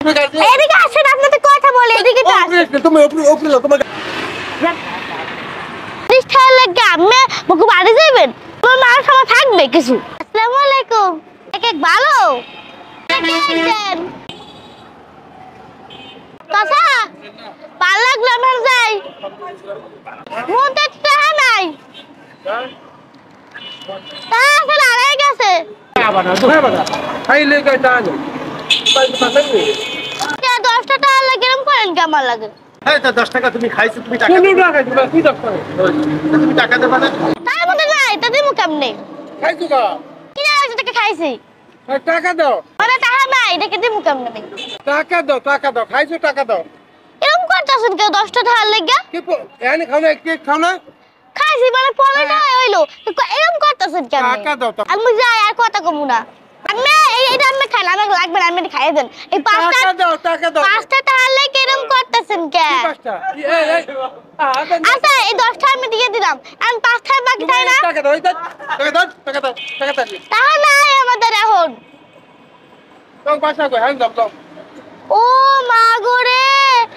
এদিকে আসেন, আপনাদের কথা বলে এদিকে তো আসেন। তুমি উপরে যাও, তোমার 30 টাকা লাগে আমি মুখ বাড়ি যাবেন, তোমার মার সময় থাকবে কিছু। আসসালামু আলাইকুম। এক ভালো দেন চাচা, ভালো লাগলো আমার যাই মনটা টাকা নাই, টাকা আসলে আড়াই গেছে। 10 টাকা লাগে এরকম করেন কি আমার লাগে? 10 টাকা তুমি খাইছো, তুমি টাকা তুমি টাকা দেবা না? তার মধ্যে নাই তা দিমু কেমনে? খাইছো কা? কি জানো টাকা খাইছি, টাকা দাও। মানে টাকা নাই এটাকে দিমু কেমনে? টাকা দাও, খাইছো টাকা দাও। এরকম করতেছেন কেউ 10 টাকা লাগে? কি এনে খাও না, কেক খাও না? খাইছি মানে পরে না হইলো, এরকম করতেছেন কেন? টাকা দাও। আমি যাই আর কথা কমু না। আমি এইটা আমি খাইলাম, আমাকে লাগবে না, আমি খাইয়ে দেন। এই 5 টাকা দাও। 5 টাকা লাগে এরকম করতেছেন কে? আচ্ছা এই 10 টাকা আমি দিয়ে দিলাম, আমি 5 টাকা বাকি তাই না? টাকা দাও। টাকা নাই আমাদের এখন। তোমার বাসা কই? হ্যাঁ দাও। ও মা গো রে,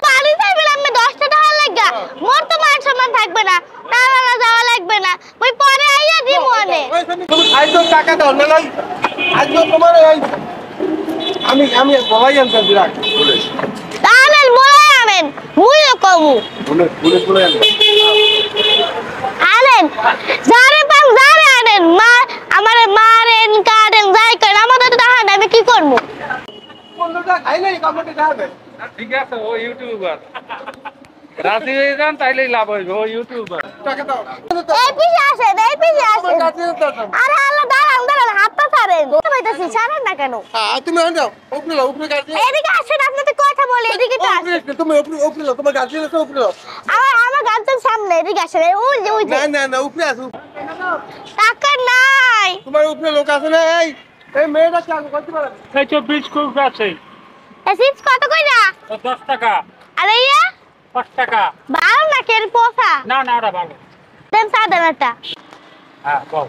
বাড়ি যাইবেন আমি 10 টাকা লাগা, মোর তো মান সম্মান থাকবে না, তাহলে যাওয়া লাগবে না, ওই পরে আইয়া দিমু আনে। তুমি খাইছো টাকা দাও না? আজকে তোমার আমি বলাই আনতাম বিরাট পুলিশ। তাহলে বলে আনেন, মুইও কমু। পুলিশ বলে আনতাম। আনেন যারে পান যারে আনেন, মা আমারে মারেন কাটেন যাই করেন, আমাদের তো টাকা নাই, আমি কি করবো? বন্ধুটা খাইলেই কমেন্টে যাবে। ঠিক আছে, ও ইউটিউবার রাজি হয়ে যান তাইলেই লাভ হইবে, ও ইউটিউবার। টাকা দাও। এই পিছে আসেন, এই পিছে আসেন। আরে আল্লাহ দাঁড়ান, হাতটা ছাড়েন। কইতাছি ছাড়েন না কেন? তুমি আন যাও, উপরে গাড়ি। এদিকে আসেন, আপনাদের কথা বলে এদিকে তো আসেন। তুমি উপরে যাও, তোমার গাড়ি আছে উপরে যাও। আমার গাছের সামনে এদিকে আসেন, ওই যে না উপরে আসো। টাকা নাই। তোমার উপরে লোক আছে না? এই মেয়েটা চাল করতে পারে। এই 24 খুব আছে, এসিস কত কইরা? 10 টাকা। আরে ইয়া 5 টাকা। ভালো না কেন পোসা? না ওটা ভালো। দেন সাদা একটা। হ্যাঁ বল।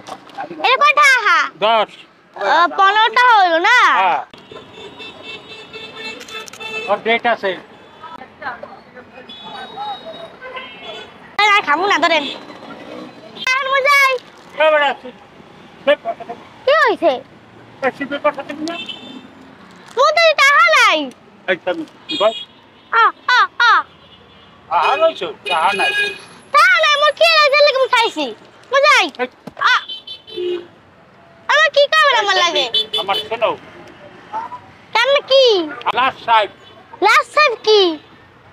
এটা কয় টাকা? 10। 15 টাকা হইলো না? হ্যাঁ, ওর ডেট আছে। না খামু না, ধরেন আর মজাই। এবারে আছে কি হইছে? সিপে কথা ঠিক না। মুদের টাকা নাই। একদম বল। আ আ আ আলোইছো টাকা নাই। টাকা নাই, মোর কি লাগে লাগি খাইছি মজাই। আ আমার কি কামড় আমার লাগে? আমার শোনো, কেন কি? লাস্ট সাইড লাস্ট সাইড কি?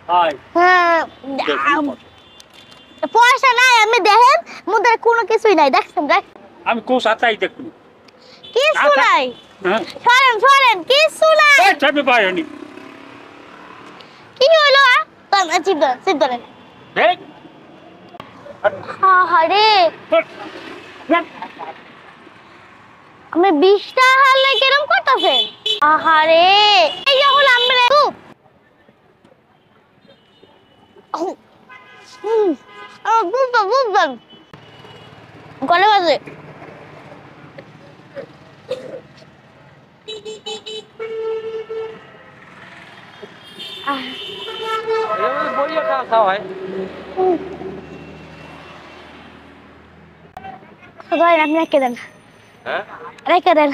হাই হ্যাঁ পয়সা নাই, আমি দেখেন মুদের কোনো কিছুই নাই, দেখছেন দেখ আমি কোস আতাই দেখু। কিছু নাই। হ্যাঁ সরেন কিছু নাই। এই চাবি পাইনি। কি হলো? সিদ্ধরেন দেখ আরে আমি 20 টাকা হারলে কেরম করতেছেন? আহারে এই যে হলো আমরা বুঝলাম গলে বাজে। বইয়া খাওয়া হয়। আপনি রেখে দেন, হ্যাঁ রেখে দেন,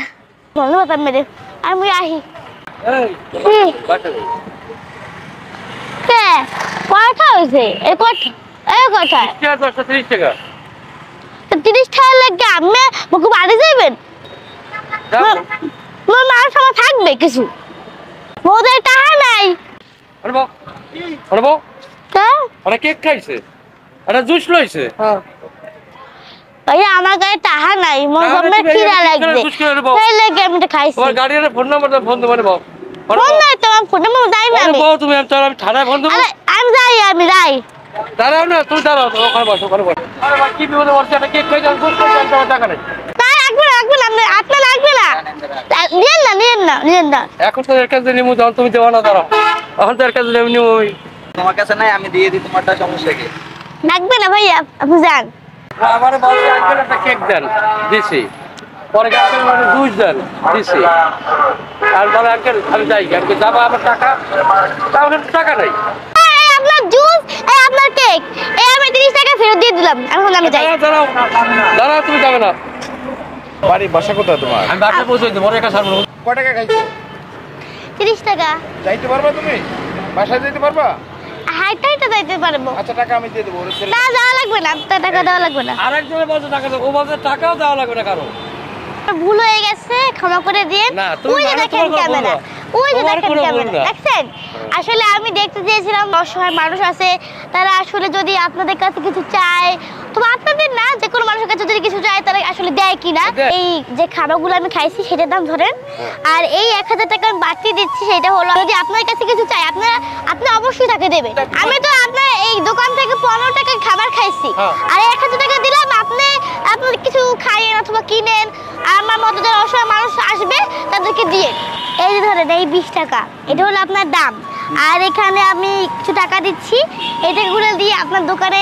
ধন্যবাদ মেরে আমি আহি। এই কি বাটা কে কয়টা হয়েছে? এই কথা 30 টাকা। 30 টাকা লাগে আমি মুখ বাড়ি যাবেন, তোমার মার সময় থাকবে কিছু, মোদের টাকা নাই। আরে বউ আরে কেক খাইছে, আরে জুস লইছে। ভাইয়া আমার গায়ে টাকা নাই, মোর গমে খিদা লাগবে, সেই লাগে আমি খাইছি। তোমার গাড়ির ফোন নাম্বার দাও, ফোন দেবো বউ। ফোন নাই তো, আমার ফোন নাম্বার যাই না আমি। বউ তুমি আমি থানায় ফোন দেবো। আরে আমি যাই দাঁড়াও না, তুই দাঁড়াও, ওখানে বসো। আরে ভাই কি বিপদে পড়ছে, একটা কেক খাইছে, জুস খাইছে, আমার টাকা নেই। লাগবে না, আপনার লাগবে না, নিয়েন না। এখন তো এর কাছে নিমু, যখন তুমি দেওয়া না, দাঁড়াও, এখন তো এর কাছে নিমু। তোমার কাছে নাই, আমি দিয়ে দিই, তোমারটা সমস্যা কি? লাগবে না ভাইয়া, আপনি যান। আমারে বলছে আঙ্কেল একটা কেক দেন, দিছি। পরে আঙ্কেল মানে জুস দেন দিছি আর বলে আঙ্কেল আমি যাই আঙ্কেল যাবো আমার টাকা তাহলে টাকা নাই এই আপনার জুস, এই আপনার কেক, এই আমি 30 টাকা ফেরত দিয়ে দিলাম। এখন আমি যাই। দাঁড়াও দাঁড়াও তুমি যাবে না বাড়ি বাসা কোথায় তোমার? আমি বাসা পৌঁছে দিই মনে একটা সারবো কয় টাকা খাইছো? 30 টাকা। যাইতে পারবা তুমি? বাসায় যাইতে পারবা? হাইটা হাইটা যাইতে পারবো। আচ্ছা টাকা আমি দিয়ে দেবো ওর ছেলে। না যাওয়া লাগবে না, আপনার টাকা দেওয়া লাগবে না। আরেকজনের বলছে টাকা দেবো ও বলছে টাকাও দেওয়া লাগবে না কারো ভুল হয়ে গেছে, ক্ষমা করে দিন। না, তুমি ওই যে মানে দেখেন তোমার কোনো ভুল ক্যামেরা, না। ওই যে তোমার দেখেন কোনো ভুল ক্যামেরা, না। দেখছেন? আসলে আমি দেখতে চেয়েছিলাম অসহায় মানুষ আছে, তারা আসলে যদি আপনাদের কাছে কিছু চায়, তো আপনাদের না যে কোনো মানুষের কাছে যদি কিছু চায় তারা আসলে দেয় কিনা। দেয়। এই যে খাবারগুলো আমি খাইছি সেটার দাম ধরেন, আর এই 1000 টাকা আমি বাড়তি দিচ্ছি, সেটা হলো যদি আপনার কাছে কিছু চাই আপনি অবশ্যই তাকে দেবে। আমি তো আপনার এই দোকান থেকে 15 টাকার খাবার খাইছি, হ্যাঁ। আর 1000 টাকা দিলাম, আপনি কিছু খাইয়েন অথবা কিনেন, আর আমার মতো যারা অসহায় মানুষ আসবে তাদেরকে দিয়ে। এই যে ধরেন এই 20 টাকা, এটা হলো আপনার দাম, আর এখানে আমি কিছু টাকা দিচ্ছি, এই টাকাগুলো দিয়ে আপনার দোকানে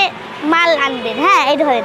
মাল আনবেন। হ্যাঁ এই ধরেন